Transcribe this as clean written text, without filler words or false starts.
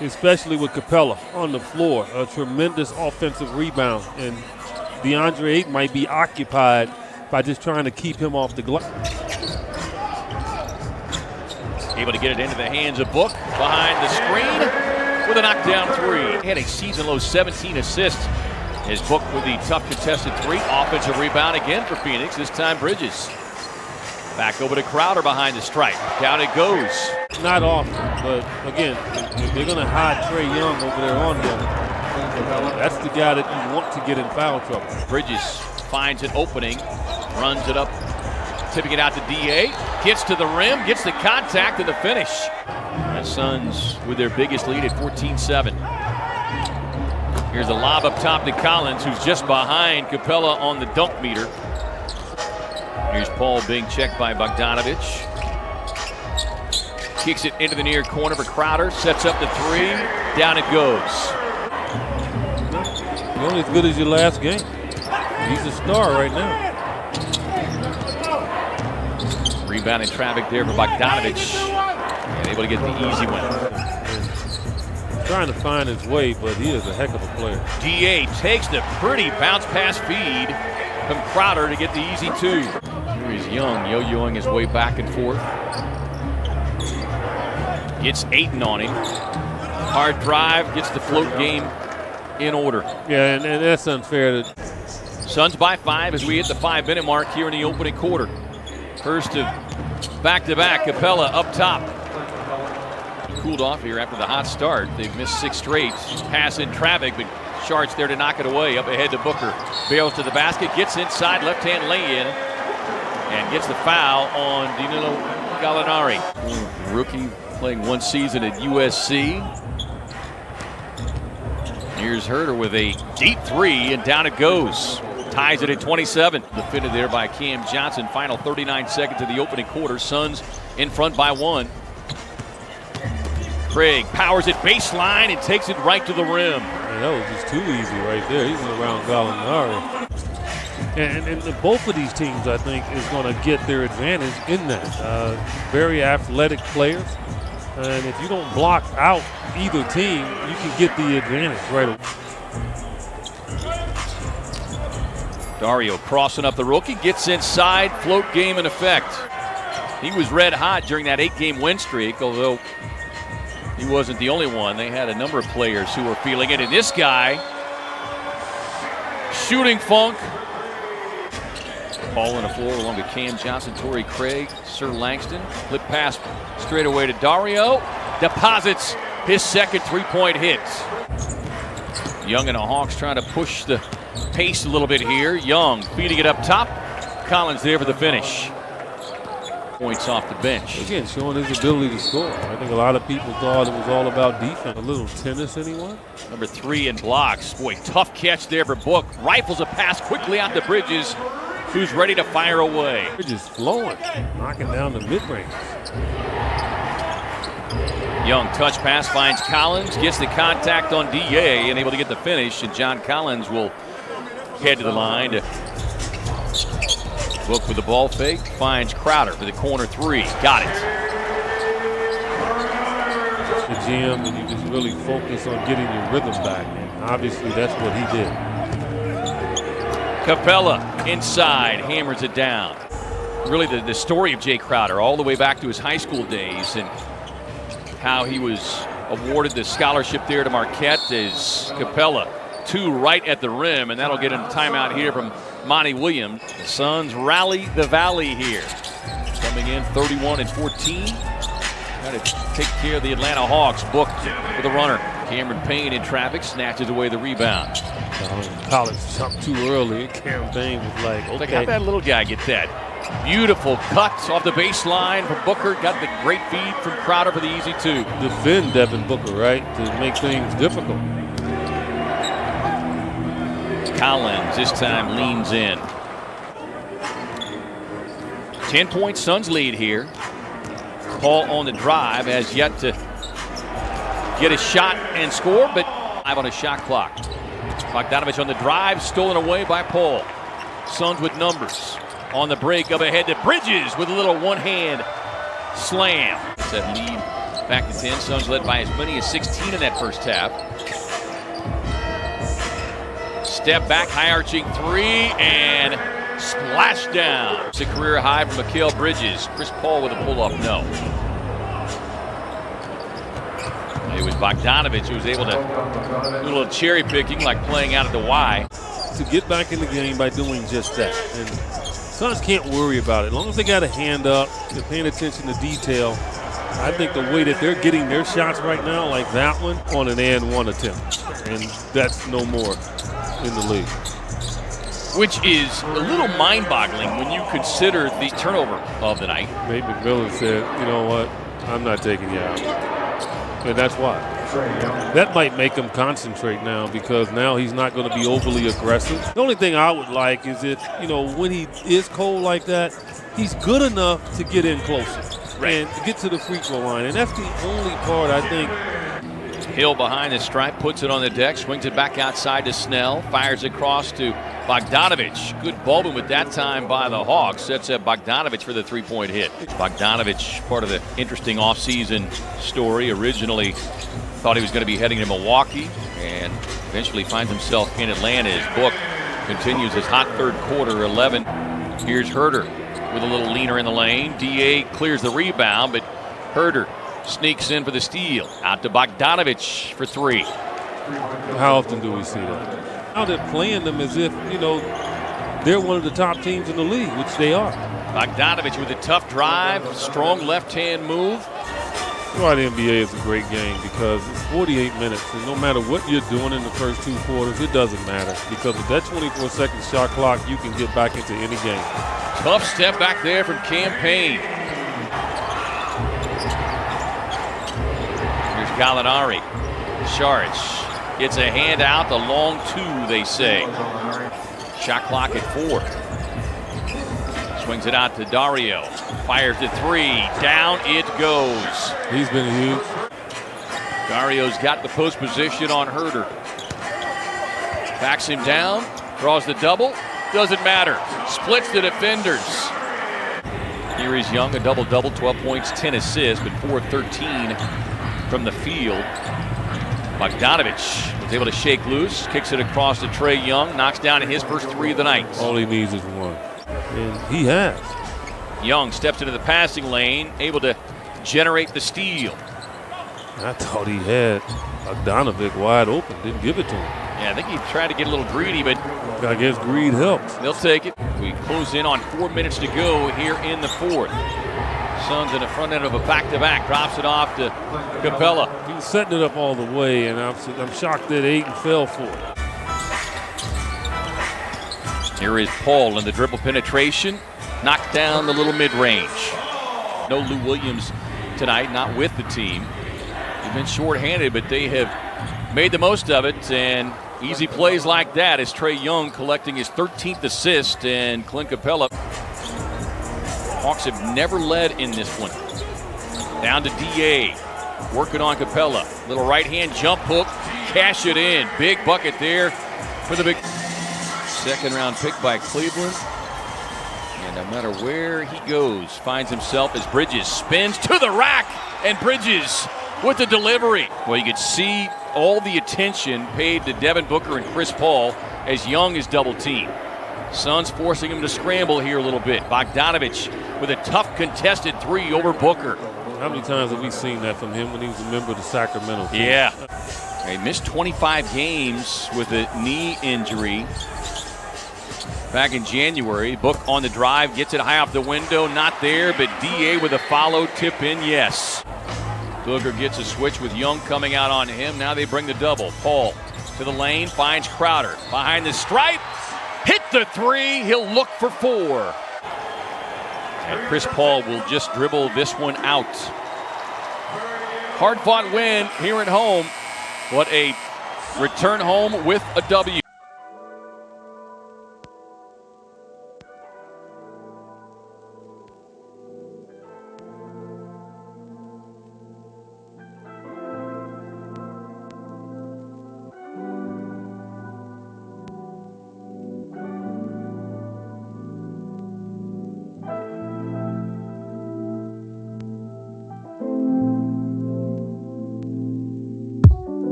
Especially with Capella on the floor. A tremendous offensive rebound. And DeAndre Ayton might be occupied by just trying to keep him off the glass. Able to get it into the hands of Book behind the screen with a knockdown three. He had a season-low 17 assists. His Book with the tough contested three. Offensive rebound again for Phoenix, this time Bridges. Back over to Crowder behind the stripe. Down it goes. Not often, but again, if they're going to hide Trae Young over there on him, that's the guy that you want to get in foul trouble. Bridges finds an opening, runs it up, tipping it out to DA, gets to the rim, gets the contact and the finish. The Suns with their biggest lead at 14-7. Here's a lob up top to Collins, who's just behind Capella on the dunk meter. Here's Paul being checked by Bogdanovich. Kicks it into the near corner for Crowder, sets up the three, down it goes. You're only as good as your last game. He's a star right now. Rebounding traffic there for Bogdanovich. And able to get the easy one. Trying to find his way, but he is a heck of a player. DA takes the pretty bounce pass feed from Crowder to get the easy two. Here he's Young, yo-yoing his way back and forth. Gets Ayton on him. Hard drive, gets the float game in order. Yeah, and that's unfair. Suns by 5 as we hit the 5-minute mark here in the opening quarter. First of back-to-back, Capella up top. Cooled off here after the hot start. They've missed 6 straight. Pass in traffic, but Shart's there to knock it away. Up ahead to Booker. Barrels to the basket, gets inside, left-hand lay-in, and gets the foul on Danilo Gallinari. Rookie playing 1 season at USC. Here's Herter with a deep three, and down it goes. Ties it at 27. Defended there by Cam Johnson. Final 39 seconds of the opening quarter. Suns in front by 1. Craig powers it baseline and takes it right to the rim. Man, that was just too easy right there. He's around Gallinari. And both of these teams, I think, is going to get their advantage in that. Very athletic players. And if you don't block out either team, you can get the advantage right away. Dario crossing up the rookie, gets inside, float game in effect. He was red hot during that 8-game win streak, although he wasn't the only one. They had a number of players who were feeling it. And this guy, shooting funk. Ball on the floor along with Cam Johnson, Torrey Craig, Sir Langston. Flip pass straight away to Dario. Deposits his second three-point hit. Young and the Hawks trying to push the pace a little bit here. Young feeding it up top. Collins there for the finish. Points off the bench. Again, showing his ability to score. I think a lot of people thought it was all about defense. A little tennis, anyone? Number 3 in blocks. Boy, tough catch there for Book. Rifles a pass quickly out to Bridges, who's ready to fire away. Bridges flowing, knocking down the mid-range. Young touch pass finds Collins, gets the contact on DA and able to get the finish, and John Collins will head to the line to Book with the ball fake, finds Crowder for the corner 3. Got it. The GM, and you just really focus on getting your rhythm back, and obviously that's what he did. Capella inside, hammers it down. Really the story of Jay Crowder all the way back to his high school days and how he was awarded the scholarship there to Marquette is Capella. 2 right at the rim, and that'll get a timeout here from Monty Williams. The Suns rally the Valley here. Coming in 31-14. Got to take care of the Atlanta Hawks. Book with a runner. Cameron Payne in traffic snatches away the rebound. College jumped too early. Cameron Payne was like, okay. How'd that little guy get that? Beautiful cut off the baseline from Booker. Got the great feed from Crowder for the easy 2. Defend Devin Booker, right, to make things difficult. Collins this time leans in. 10-point Suns lead here. Paul on the drive has yet to get a shot and score, but 5 on a shot clock. Bogdanovich on the drive, stolen away by Paul. Suns with numbers. On the break, up ahead to Bridges with a little one-hand slam. That lead Back to 10. Suns led by as many as 16 in that first half. Step back, high arching three, and splash down. It's a career high from Mikal Bridges. Chris Paul with a pull-up, no. It was Bogdanovich who was able to do a little cherry picking, like playing out at the Y. To get back in the game by doing just that. And Suns can't worry about it. As long as they got a hand up, they're paying attention to detail. I think the way that they're getting their shots right now, like that one, on an and one attempt. And that's no more in the league. Which is a little mind-boggling when you consider the turnover of the night. Nate McMillan said, you know what, I'm not taking you out. And that's why. That might make him concentrate now, because now he's not going to be overly aggressive. The only thing I would like is that, you know, when he is cold like that, he's good enough to get in closer and to get to the free throw line. And that's the only part I think. Hill behind the stripe, puts it on the deck, swings it back outside to Snell, fires across to Bogdanovich. Good ball movement that time by the Hawks. Sets up Bogdanovich for the three-point hit. Bogdanovich, part of the interesting offseason story. Originally thought he was going to be heading to Milwaukee and eventually finds himself in Atlanta. His book continues his hot third quarter, 11. Here's Herter with a little leaner in the lane. DA clears the rebound, but Herter sneaks in for the steal. Out to Bogdanovich for three. How often do we see that? Now they're playing them as if, you know, they're one of the top teams in the league, which they are. Bogdanovich with a tough drive, strong left-hand move. You know, the NBA is a great game because it's 48 minutes, and no matter what you're doing in the first two quarters, it doesn't matter. Because with that 24-second shot clock, you can get back into any game. Tough step back there from Cam Payne. Gallinari. Saric gets a hand out, the long two, they say. Shot clock at 4. Swings it out to Dario. Fires to 3. Down it goes. He's been huge. Dario's got the post position on Herter. Backs him down. Draws the double. Doesn't matter. Splits the defenders. Here is Young, a double-double, 12 points, 10 assists, but 4 of 13 from the field. Bogdanovich was able to shake loose, kicks it across to Trae Young, knocks down his first 3 of the night. All he needs is one, and he has. Young steps into the passing lane, able to generate the steal. I thought he had Bogdanovich wide open, didn't give it to him. Yeah, I think he tried to get a little greedy, but I guess greed helps. They'll take it. We close in on 4 minutes to go here in the fourth. Suns in the front end of a back-to-back, drops it off to Capella. He was setting it up all the way, and I'm shocked that Ayton fell for it. Here is Paul in the dribble penetration, knocked down the little mid-range. No Lou Williams tonight, not with the team. He's been short-handed, but they have made the most of it, and easy plays like that as Trae Young collecting his 13th assist, and Clint Capella. Hawks have never led in this one. Down to DA, working on Capella. Little right-hand jump hook, cash it in. Big bucket there for the big second-round pick by Cleveland. And no matter where he goes, finds himself as Bridges spins to the rack, and Bridges with the delivery. Well, you could see all the attention paid to Devin Booker and Chris Paul as Young is double-teamed. Suns forcing him to scramble here a little bit. Bogdanovich with a tough contested 3 over Booker. How many times have we seen that from him when he was a member of the Sacramento team? Yeah. He missed 25 games with a knee injury back in January. Book on the drive, gets it high off the window, not there, but DA with a follow, tip in, yes. Booker gets a switch with Young coming out on him. Now they bring the double. Paul to the lane, finds Crowder behind the stripe. Hit the 3, he'll look for 4. And Chris Paul will just dribble this one out. Hard-fought win here at home. What a return home with a W.